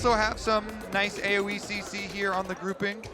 also have some nice AoE CC here on the grouping.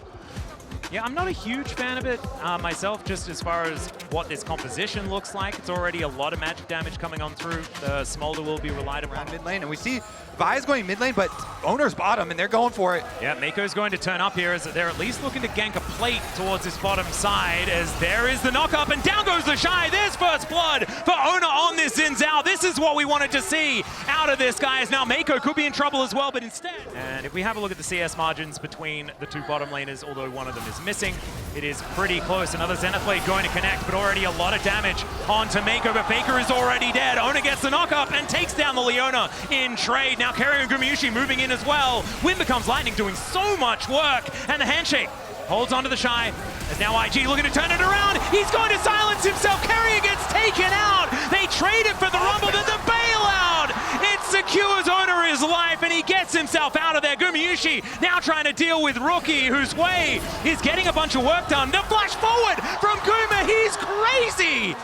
Yeah, I'm not a huge fan of it myself, just as far as what this composition looks like. It's already a lot of magic damage coming on through. The Smolder will be relied upon. Around mid lane, and we see Vi's going mid lane, but Owner's bottom, and they're going for it. Yeah, Mako's going to turn up here as they're at least looking to gank a plate towards this bottom side, as there is the knock-up, and down goes the Shy. There's first blood for Owner on this Xin Zhao. This is what we wanted to see out of this, guys. Now Mako could be in trouble as well, but instead... And if we have a look at the CS margins between the two bottom laners, although one of them is missing, it is pretty close. Another Zenith Blade going to connect, but already a lot of damage onto Mako, but Faker is already dead. Owner gets the knock-up and takes down the Leona in trade. Now Carrier and Gumayusi moving in as well. Wind becomes lightning, doing so much work, and the handshake holds onto the Shy. And now IG looking to turn it around. He's going to silence himself. Carrier gets taken out. They trade it for the Rumble, then the bailout. It secures Owner his life, and he gets himself out of there. Gumayusi now trying to deal with Rookie, whose way is getting a bunch of work done. The flash forward from Guma, he's crazy.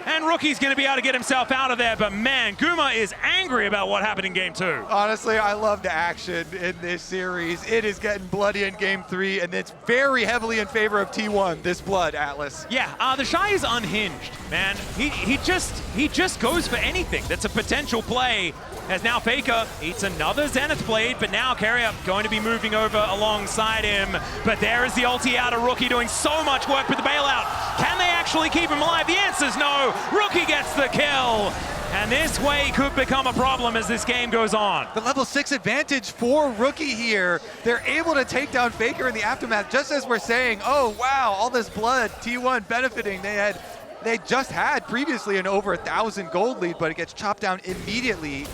And Rookie's going to be able to get himself out of there, but man, Guma is angry about what happened in Game 2. Honestly, I love the action in this series. It is getting bloody in Game 3, and it's very heavily in favor of T1, this blood, Atlas. Yeah, the Shy is unhinged, man. He just goes for anything that's a potential play, as now Faker eats another Zenith Blade, but now Carrier going to be moving over alongside him. But there is the ulti out of Rookie, doing so much work with the bailout. Can they actually keep him alive? The answer's no. Rookie gets the kill. And this way could become a problem as this game goes on. The level 6 advantage for Rookie here. They're able to take down Faker in the aftermath, just as we're saying, oh wow, all this blood, T1 benefiting. They just had previously an over 1,000 gold lead, but it gets chopped down immediately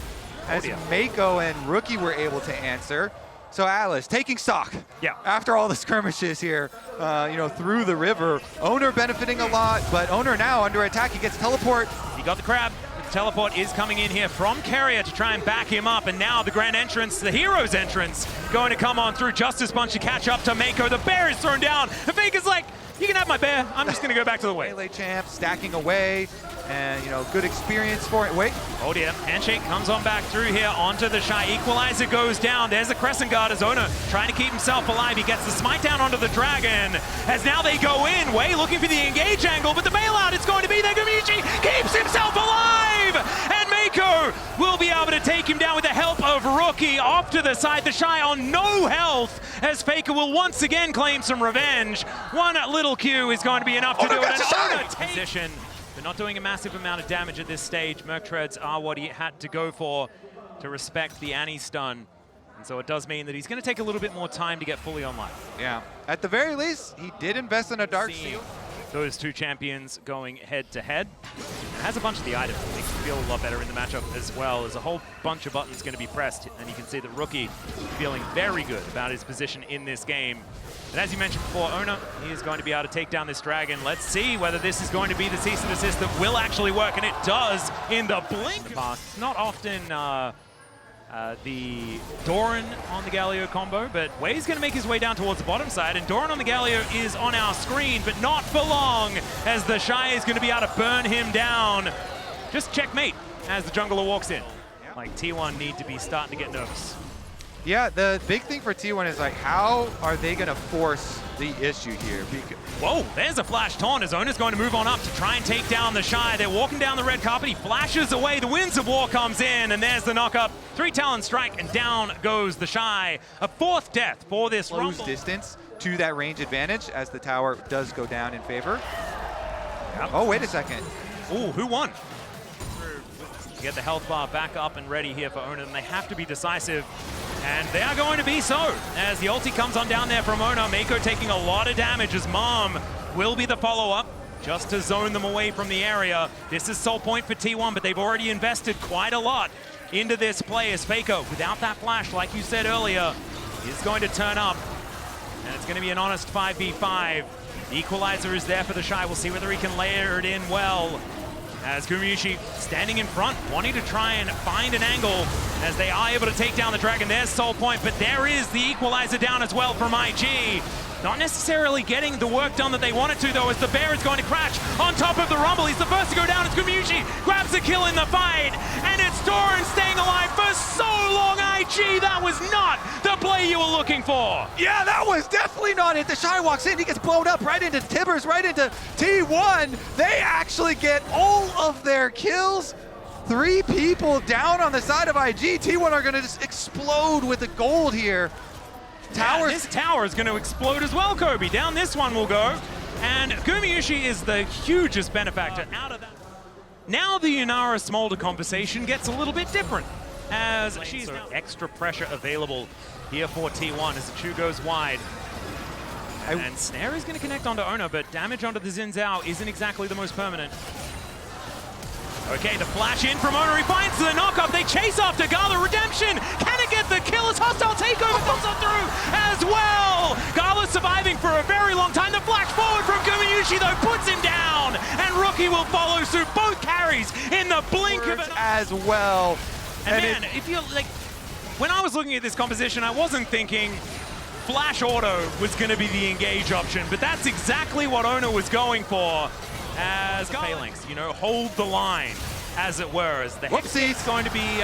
as Mako and Rookie were able to answer. So Atlas taking stock. Yeah. After all the skirmishes here, through the river. Owner benefiting a lot, but Owner now under attack. He gets teleport. He got the crab. The teleport is coming in here from Carrier to try and back him up, and now the grand entrance, the hero's entrance, going to come on through. Justice Punch to catch up to Mako. The bear is thrown down. And Faker's like, you can have my bear. I'm just going to go back to the way. Melee champ stacking away, and good experience for it. Wait. Oh dear, handshake comes on back through here onto the Shy. Equalizer goes down. There's the Crescent Guard as Owner trying to keep himself alive. He gets the smite down onto the Dragon, as now they go in. Way looking for the engage angle, but the bailout is going to be there. Gumayusi keeps himself alive, and Mako will be able to take him down with the help of Rookie. Off to the side, the Shy on no health, as Faker will once again claim some revenge. One little Q is going to be enough to do it. And Owner takes position. They're not doing a massive amount of damage at this stage. Merc Treads are what he had to go for to respect the Annie stun. And so it does mean that he's going to take a little bit more time to get fully online. Yeah, at the very least, he did invest in a Dark Seal. Those two champions going head-to-head. It has a bunch of the items that makes you feel a lot better in the matchup as well. There's a whole bunch of buttons going to be pressed, and you can see that Rookie feeling very good about his position in this game. And as you mentioned before, Owner, he is going to be able to take down this Dragon. Let's see whether this is going to be the cease and desist that will actually work, and it does in the blink. It's not often the Doran on the Galio combo, but Wei's going to make his way down towards the bottom side, and Doran on the Galio is on our screen, but not for long, as the Shy is going to be able to burn him down. Just checkmate as the jungler walks in. Like, T1 need to be starting to get nervous. Yeah, the big thing for T1 is like, how are they going to force the issue here? Whoa, there's a flash taunt as Owner's going to move on up to try and take down the Shy. They're walking down the red carpet. He flashes away. The Winds of War comes in, and there's the knock-up. 3 Talon Strike, and down goes the Shy. A 4th death for this Close Rumble. Distance to that range advantage as the tower does go down in favor. Yep. Oh, wait a second. Ooh, who won? To get the health bar back up and ready here for Owner, and they have to be decisive. And they are going to be so, as the ulti comes on down there from Owner. Mako taking a lot of damage as Mom will be the follow-up, just to zone them away from the area. This is soul point for T1, but they've already invested quite a lot into this play, as Faker, without that flash, like you said earlier, is going to turn up. And it's going to be an honest 5v5. The equalizer is there for the Shy. We'll see whether he can layer it in well. As Gumayusi standing in front, wanting to try and find an angle as they are able to take down the Dragon. There's Soul Point, but there is the equalizer down as well from IG. Not necessarily getting the work done that they wanted to, though, as the Bear is going to crash on top of the Rumble. He's the first to go down as Gumayusi grabs a kill in the fight, and it's Doran staying alive for so long, IG. That was not the play you were looking for. Yeah, that was definitely not it. The Shy walks in, he gets blown up right into Tibbers, right into T1. They actually get all of their kills. 3 people down on the side of IG. T1 are gonna just explode with the gold here. Towers. Yeah, this tower is gonna explode as well, Kobe. Down this one will go. And Gumayusi is the hugest benefactor out of that. Now the Yunara Smolder conversation gets a little bit different, as she's now extra pressure available here for T1 as the Chu goes wide. And Snare is going to connect onto Ona, but damage onto the Xin Zhao isn't exactly the most permanent. Okay, the flash in from Ona, he finds the knock-up, they chase after Gala. Redemption, can it get the kill as Hostile Takeover comes on through as well? Gala surviving for a very long time. The flash forward from Gumayusi though puts him down, and Rookie will follow suit. Both carries in the blink of an eye as well. And man, if you like, when I was looking at this composition, I wasn't thinking flash auto was going to be the engage option, but that's exactly what Ona was going for. As Phalanx, you know, hold the line, as it were, as the Hex going to be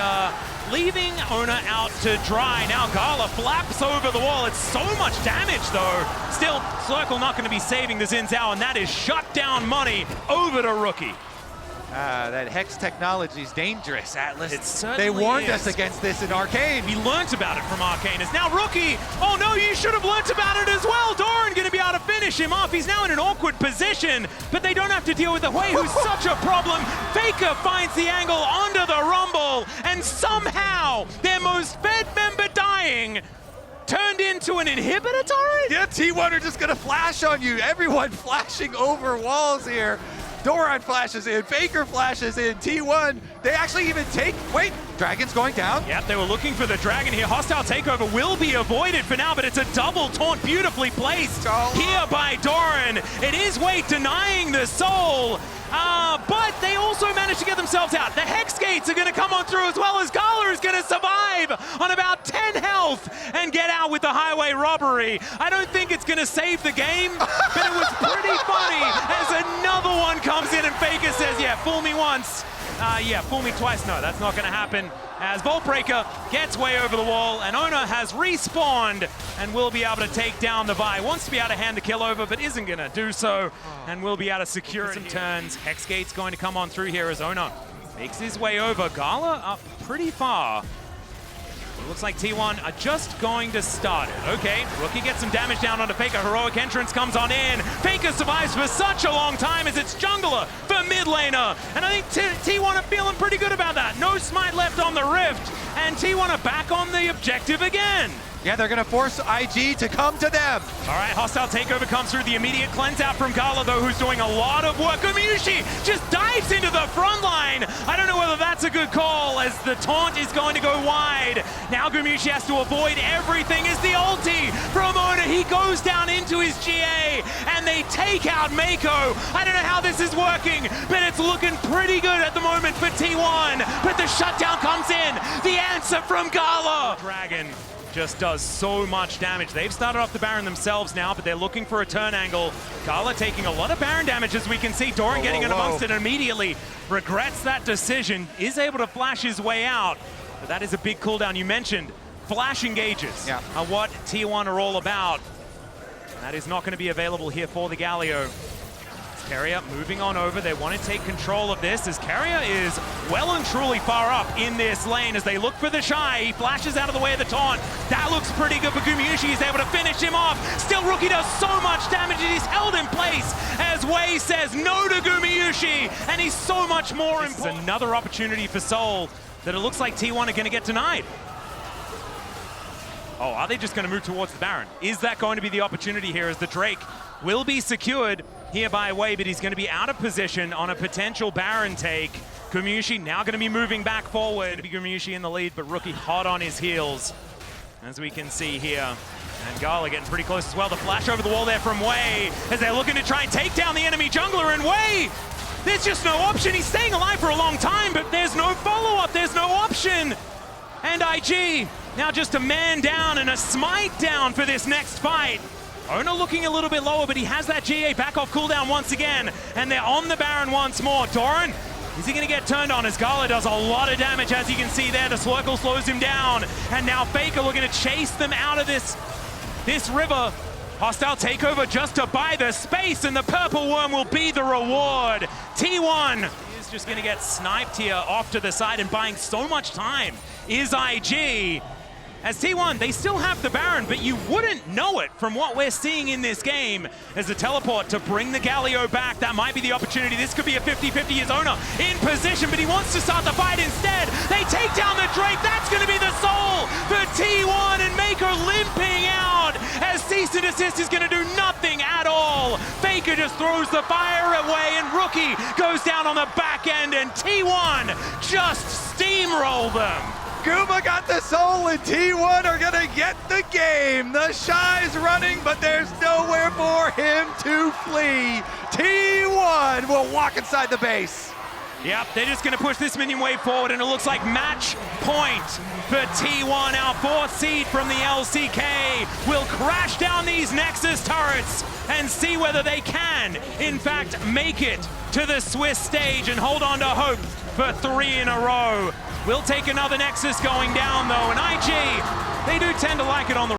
leaving Ona out to dry. Now Gala flaps over the wall. It's so much damage, though. Still, Circle not going to be saving the Xin Zhao, and that is shut down money over to Rookie. That Hex technology is dangerous, Atlas. It certainly They warned is. us against this in Arcane. We learnt about it from Arcane. It's now Rookie. Oh no, you should have learnt about it as well. Doran going to be able to finish him off. He's now in an awkward position, but they don't have to deal with the Hui, who's such a problem. Faker finds the angle onto the Rumble, and somehow their most fed member dying turned into an inhibitor turret? Yeah, T1 are just going to flash on you. Everyone flashing over walls here. Doran flashes in, Faker flashes in, T1, they actually even take, wait, Dragon's going down. Yep, they were looking for the Dragon here. Hostile Takeover will be avoided for now, but it's a double taunt beautifully placed here by Doran. It is Wait denying the soul, but they also managed to get themselves out. The Hex Gates are going to come on through, as well as Gala is going to survive on about 10 health and get out with the highway robbery. I don't think it's going to save the game, but it was pretty funny as another one comes in and Faker says, yeah, fool me once. Yeah, fool me twice. No, that's not going to happen. As Vaultbreaker gets way over the wall, and Ona has respawned and will be able to take down the Vi. Wants to be able to hand the kill over, but isn't going to do so, and will be able to secure some turns. Hexgate's going to come on through here as Ona makes his way over. Gala up pretty far. It looks like T1 are just going to start it. Okay, Rookie gets some damage down onto Faker. Heroic entrance comes on in. Faker survives for such a long time as it's Jungler for mid laner. And I think T1 are feeling pretty good about that. No smite left on the Rift, and T1 are back on the objective again. Yeah, they're going to force IG to come to them. All right, Hostile Takeover comes through. The immediate cleanse out from Gala, though, who's doing a lot of work. Gumayusi just dives into the front line. I don't know whether that's a good call, as the taunt is going to go wide. Now Gumayusi has to avoid everything as the ulti from Ona. He goes down into his GA, and they take out Mako. I don't know how this is working, but it's looking pretty good at the moment for T1. But the shutdown comes in. The answer from Gala. Dragon just does so much damage. They've started off the Baron themselves now, but they're looking for a turn angle. Gala taking a lot of Baron damage, as we can see. Doran getting in amongst it immediately. Regrets that decision, is able to flash his way out. But that is a big cooldown. You mentioned flash engages are what T1 are all about. And that is not going to be available here for the Galio. Keria moving on over. They want to take control of this, as Keria is well and truly far up in this lane as they look for the Shy. He flashes out of the way of the taunt. That looks pretty good for Gumayusi. He's able to finish him off. Still, Rookie does so much damage and he's held in place as Wei says no to Gumayusi, and he's so much more important. Another opportunity for Soul that it looks like T1 are going to get denied. Oh, are they just going to move towards the Baron? Is that going to be the opportunity here, as the Drake will be secured here by Wei, but he's going to be out of position on a potential Baron take. Gumayusi now going to be moving back forward. Gumayusi in the lead, but Rookie hot on his heels, as we can see here. And Gala getting pretty close as well. The flash over the wall there from Wei, as they're looking to try and take down the enemy jungler, and Wei, there's just no option. He's staying alive for a long time, but there's no follow-up. There's no option. And IG now just a man down and a smite down for this next fight. Ona looking a little bit lower, but he has that GA back off cooldown once again. And they're on the Baron once more. Doran Is he going to get turned on? As Gala does a lot of damage, as you can see there. The Slurkle slows him down. And now Faker looking to chase them out of this river. Hostile takeover just to buy the space, and the purple worm will be the reward. T1 is just going to get sniped here off to the side, and buying so much time is IG. As T1, they still have the Baron, but you wouldn't know it from what we're seeing in this game. As the teleport to bring the Galio back, that might be the opportunity. This could be a 50-50 as Ona in position, but he wants to start the fight instead. They take down the Drake. That's going to be the soul for T1, and Maker limping out as cease and desist is going to do nothing at all. Faker just throws the fire away, and Rookie goes down on the back end, and T1 just steamroll them. Guma got the soul, and T1 are gonna get the game. The Shy's running, but there's nowhere for him to flee. T1 will walk inside the base. Yep, they're just gonna push this minion wave forward, and it looks like match point for T1. Our 4th seed from the LCK will crash down these Nexus turrets and see whether they can, in fact, make it to the Swiss stage and hold on to hope for 3 in a row. We'll take another Nexus going down, though, and IG, they do tend to like it on the